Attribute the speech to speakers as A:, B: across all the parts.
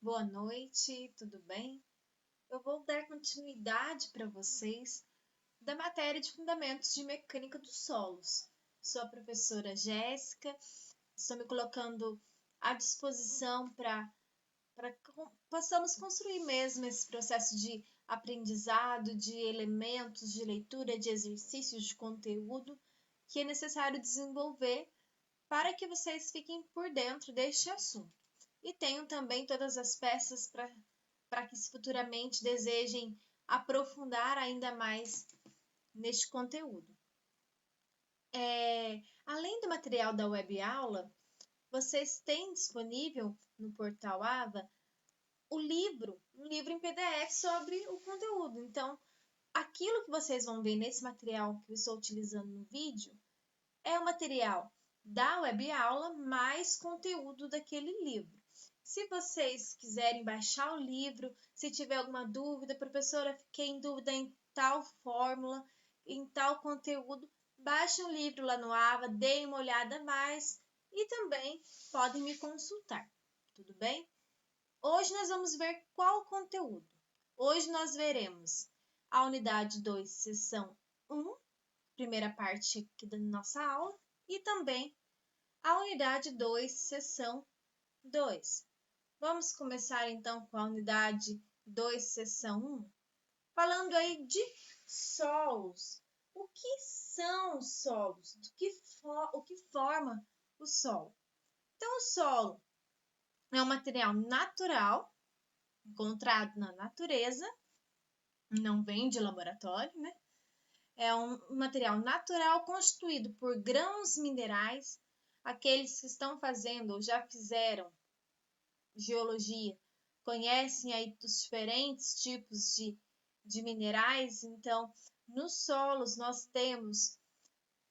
A: Boa noite, tudo bem? Eu vou dar continuidade para vocês da matéria de Fundamentos de Mecânica dos Solos. Sou a professora Jéssica, estou me colocando à disposição para possamos construir mesmo esse processo de aprendizado, de elementos, de leitura, de exercícios, de conteúdo que é necessário desenvolver para que vocês fiquem por dentro deste assunto. E tenham também todas as peças para que, se futuramente desejem aprofundar ainda mais neste conteúdo. Além do material da web aula, vocês têm disponível no portal AVA um livro em PDF sobre o conteúdo. Então, aquilo que vocês vão ver nesse material que eu estou utilizando no vídeo é o material da web aula mais conteúdo daquele livro. Se vocês quiserem baixar o livro, se tiver alguma dúvida, professora, fiquei em dúvida em tal fórmula, em tal conteúdo, baixem o livro lá no AVA, deem uma olhada a mais e também podem me consultar, tudo bem? Hoje nós vamos ver qual conteúdo. Hoje nós veremos a unidade 2, seção 1, primeira parte aqui da nossa aula, e também a unidade 2, seção 2. Vamos começar então com a unidade 2, seção 1, falando aí de solos. O que são os solos? O que forma o solo? Então, o solo é um material natural, encontrado na natureza, não vem de laboratório, né? É um material natural constituído por grãos minerais. Aqueles que estão fazendo ou já fizeram geologia conhecem aí os diferentes tipos de minerais. Então, nos solos nós temos,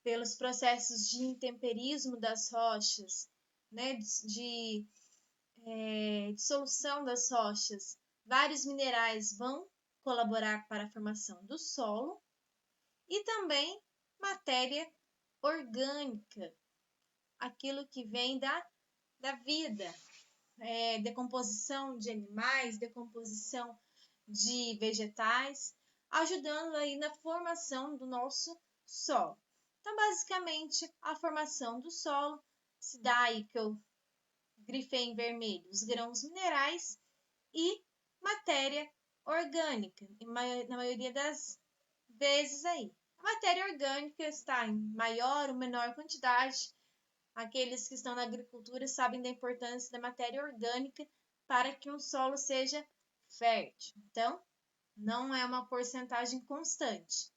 A: pelos processos de intemperismo das rochas, né, de dissolução das rochas, vários minerais vão colaborar para a formação do solo e também matéria orgânica, aquilo que vem da vida, decomposição de animais, decomposição de vegetais, ajudando aí na formação do nosso solo. Então, basicamente, a formação do solo se dá aí que eu grifei em vermelho os grãos minerais e matéria orgânica, na maioria das vezes aí. A matéria orgânica está em maior ou menor quantidade. Aqueles que estão na agricultura sabem da importância da matéria orgânica para que um solo seja fértil. Então, não é uma porcentagem constante.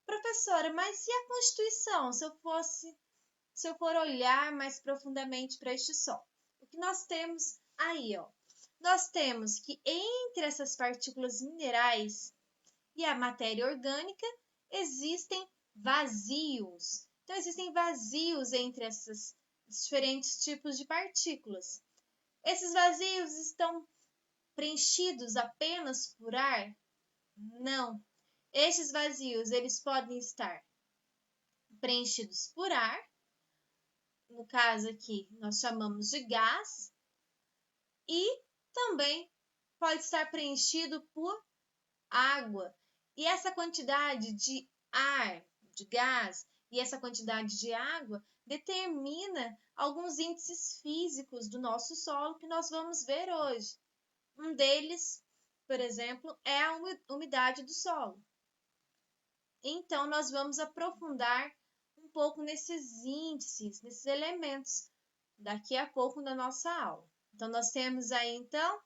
A: Professora, mas e a Constituição, se eu for olhar mais profundamente para este solo? O que nós temos aí, ó? Nós temos que entre essas partículas minerais e a matéria orgânica existem vazios. Então, existem vazios entre esses diferentes tipos de partículas. Esses vazios estão preenchidos apenas por ar? Não. Esses vazios, eles podem estar preenchidos por ar, no caso aqui nós chamamos de gás, e também pode estar preenchido por água. E essa quantidade de ar, de gás, e essa quantidade de água determina alguns índices físicos do nosso solo que nós vamos ver hoje. Um deles, por exemplo, é a umidade do solo. Então, nós vamos aprofundar um pouco nesses índices, nesses elementos, daqui a pouco na nossa aula. Então, nós temos aí, então,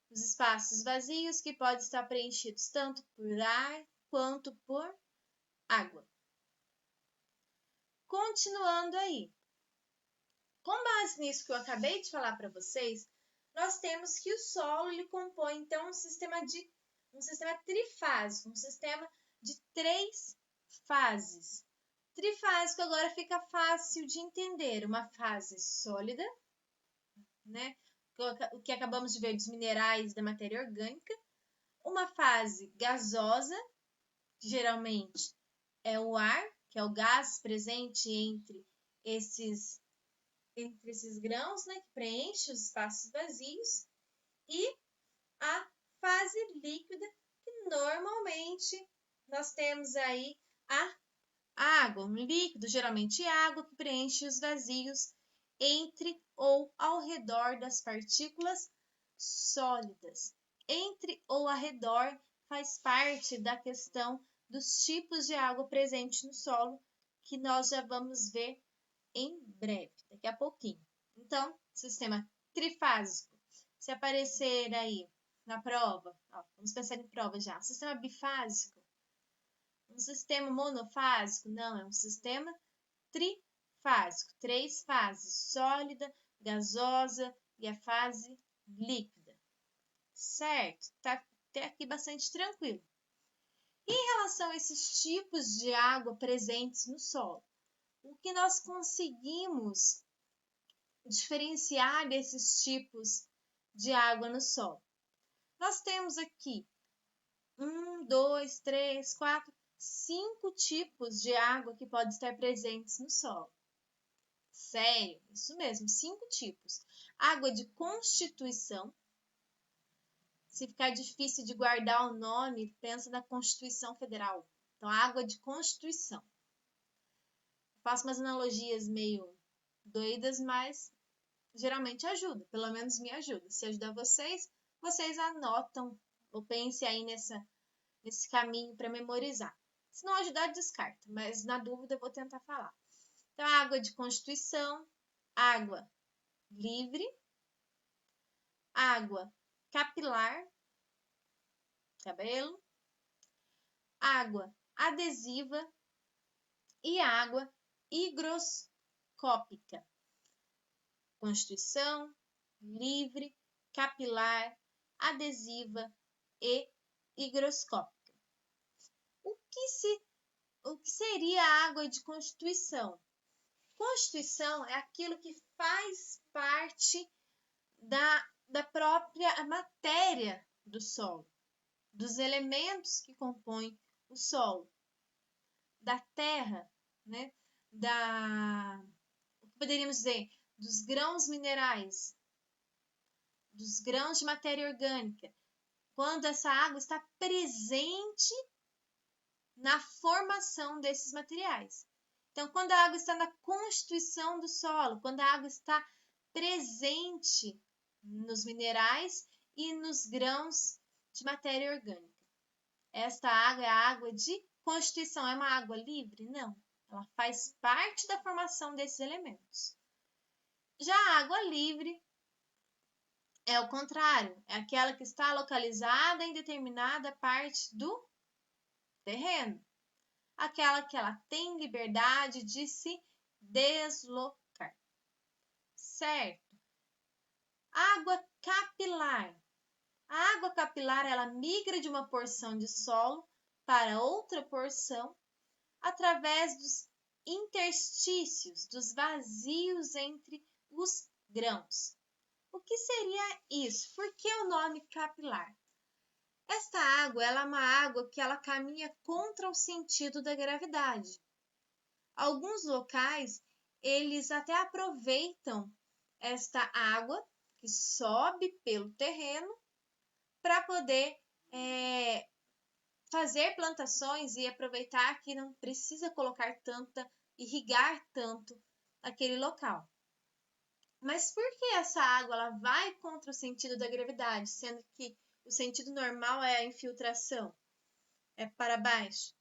A: os espaços vazios que podem estar preenchidos tanto por ar quanto por água. Continuando aí. Com base nisso que eu acabei de falar para vocês, nós temos que o solo ele compõe, então, um sistema trifásico, um sistema de 3 fases. Trifásico agora fica fácil de entender. Uma fase sólida, né? O que acabamos de ver dos minerais da matéria orgânica. Uma fase gasosa, que geralmente é o ar, que é o gás presente entre esses grãos, né, que preenche os espaços vazios. e a fase líquida, que normalmente nós temos aí a água, um líquido, geralmente água, que preenche os vazios entre ou ao redor das partículas sólidas. Entre ou ao redor faz parte da questão dos tipos de água presente no solo, que nós já vamos ver em breve, daqui a pouquinho. Então, sistema trifásico. Se aparecer aí na prova, vamos pensar em prova já. Sistema bifásico, um sistema monofásico? Não, é um sistema trifásico. 3 fases: sólida, gasosa e a fase líquida. Certo? Tá até aqui bastante tranquilo. E em relação a esses tipos de água presentes no solo, o que nós conseguimos diferenciar desses tipos de água no solo? Nós temos aqui 1, 2, 3, 4, 5 tipos de água que podem estar presentes no solo. Sério, isso mesmo, 5 tipos. Água de constituição. Se ficar difícil de guardar o nome, pensa na Constituição Federal. Então, água de constituição. Faço umas analogias meio doidas, mas geralmente ajuda. Pelo menos me ajuda. Se ajudar vocês, vocês anotam ou pensem aí nesse caminho para memorizar. Se não ajudar, descarta. Mas na dúvida, eu vou tentar falar. Então, água de constituição, água livre, água capilar, cabelo, água adesiva e água higroscópica. Constituição, livre, capilar, adesiva e higroscópica. O que seria a água de constituição? Constituição é aquilo que faz parte da própria matéria do solo, dos elementos que compõem o solo, da terra, né? O que poderíamos dizer? Dos grãos minerais, dos grãos de matéria orgânica, quando essa água está presente na formação desses materiais. Então, quando a água está na constituição do solo, quando a água está presente nos minerais e nos grãos de matéria orgânica. Esta água é a água de constituição. É uma água livre? Não. Ela faz parte da formação desses elementos. Já a água livre é o contrário. É aquela que está localizada em determinada parte do terreno. Aquela que ela tem liberdade de se deslocar. Certo? Água capilar. A água capilar, ela migra de uma porção de solo para outra porção através dos interstícios, dos vazios entre os grãos. O que seria isso? Por que o nome capilar? Esta água, ela é uma água que ela caminha contra o sentido da gravidade. Alguns locais, eles até aproveitam esta água que sobe pelo terreno para poder fazer plantações e aproveitar que não precisa colocar irrigar tanto aquele local. Mas por que essa água ela vai contra o sentido da gravidade, sendo que o sentido normal é a infiltração, é para baixo?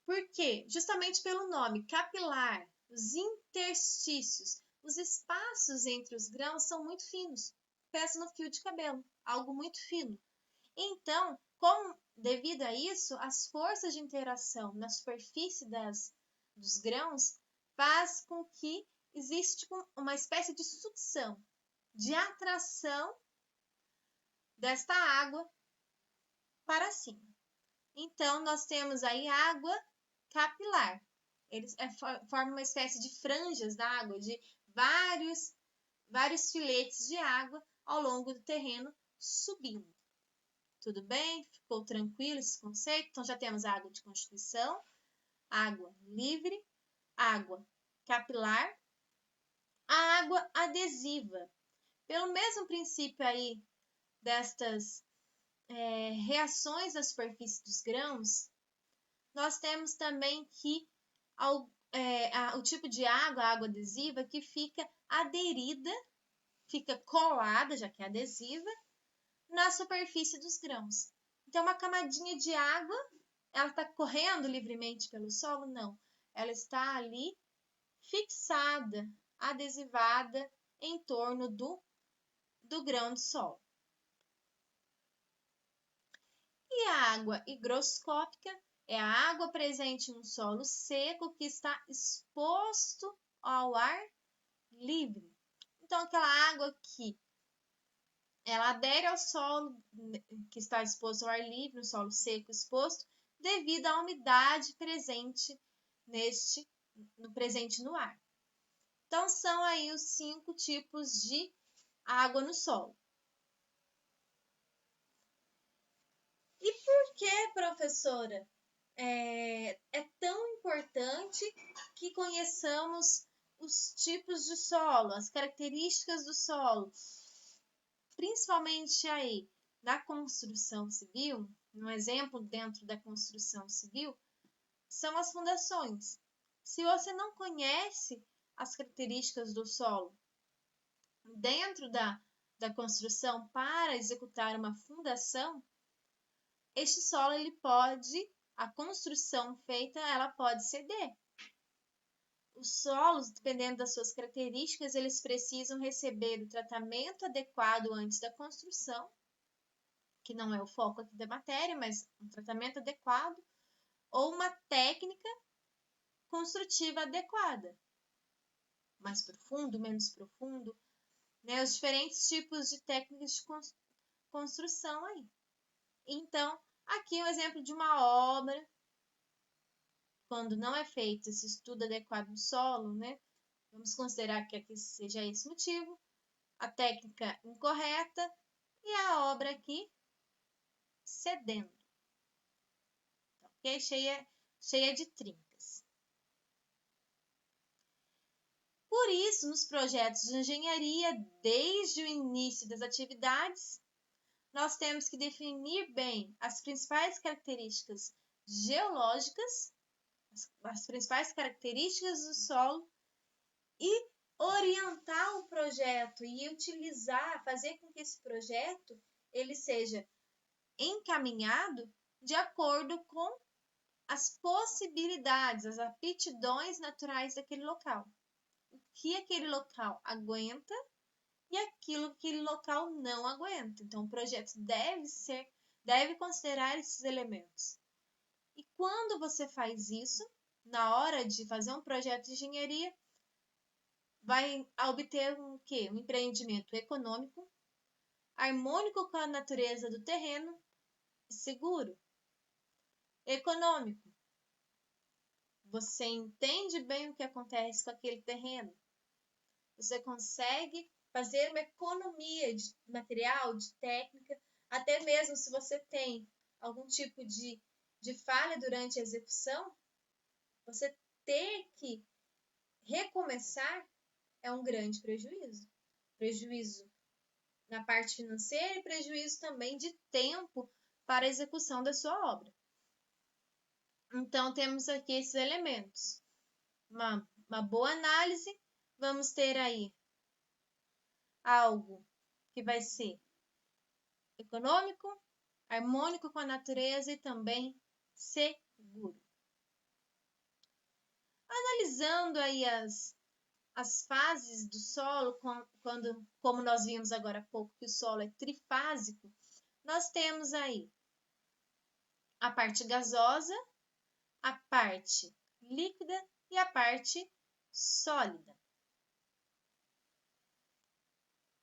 A: Por quê? Justamente pelo nome, capilar, os interstícios, os espaços entre os grãos são muito finos. Pensa no fio de cabelo, algo muito fino. Então, devido a isso, as forças de interação na superfície dos grãos faz com que exista uma espécie de sucção, de atração desta água para cima. Então, nós temos aí água capilar. Eles formam uma espécie de franjas da água, de vários filetes de água ao longo do terreno subindo. Tudo bem? Ficou tranquilo esse conceito? Então, já temos água de constituição, água livre, água capilar, a água adesiva. Pelo mesmo princípio aí destas reações na superfície dos grãos, nós temos também que o tipo de água, a água adesiva, que fica aderida, fica colada, já que é adesiva, na superfície dos grãos. Então, uma camadinha de água, ela está correndo livremente pelo solo? Não. Ela está ali fixada, adesivada em torno do grão de solo. E a água higroscópica é a água presente em um solo seco que está exposto ao ar livre. Então, aquela água que ela adere ao solo que está exposto ao ar livre, no solo seco exposto, devido à umidade presente no ar. Então, são aí os 5 tipos de água no solo. E por que, professora, é tão importante que conheçamos os tipos de solo, as características do solo, principalmente aí na construção civil? Um exemplo dentro da construção civil são as fundações. Se você não conhece as características do solo dentro da construção para executar uma fundação, este solo a construção feita, ela pode ceder. Os solos, dependendo das suas características, eles precisam receber o tratamento adequado antes da construção, que não é o foco aqui da matéria, mas um tratamento adequado, ou uma técnica construtiva adequada. Mais profundo, menos profundo, né? Os diferentes tipos de técnicas de construção aí. Então, aqui é um exemplo de uma obra, quando não é feito esse estudo adequado do solo, né? Vamos considerar que aqui seja esse motivo, a técnica incorreta e a obra aqui cedendo. Ok? Cheia de trincas. Por isso, nos projetos de engenharia, desde o início das atividades, nós temos que definir bem as principais características geológicas, as principais características do solo e orientar o projeto e fazer com que esse projeto ele seja encaminhado de acordo com as possibilidades, as aptidões naturais daquele local. O que aquele local aguenta e aquilo que aquele local não aguenta. Então, o projeto deve considerar esses elementos. E quando você faz isso, na hora de fazer um projeto de engenharia, vai obter um empreendimento econômico, harmônico com a natureza do terreno e seguro. Econômico. Você entende bem o que acontece com aquele terreno. Você consegue fazer uma economia de material, de técnica, até mesmo se você tem algum tipo de falha durante a execução, você ter que recomeçar é um grande prejuízo. Prejuízo na parte financeira e prejuízo também de tempo para a execução da sua obra. Então, temos aqui esses elementos. Uma boa análise, vamos ter aí algo que vai ser econômico, harmônico com a natureza e também seguro. Analisando aí as fases do solo, como nós vimos agora há pouco que o solo é trifásico, nós temos aí a parte gasosa, a parte líquida e a parte sólida.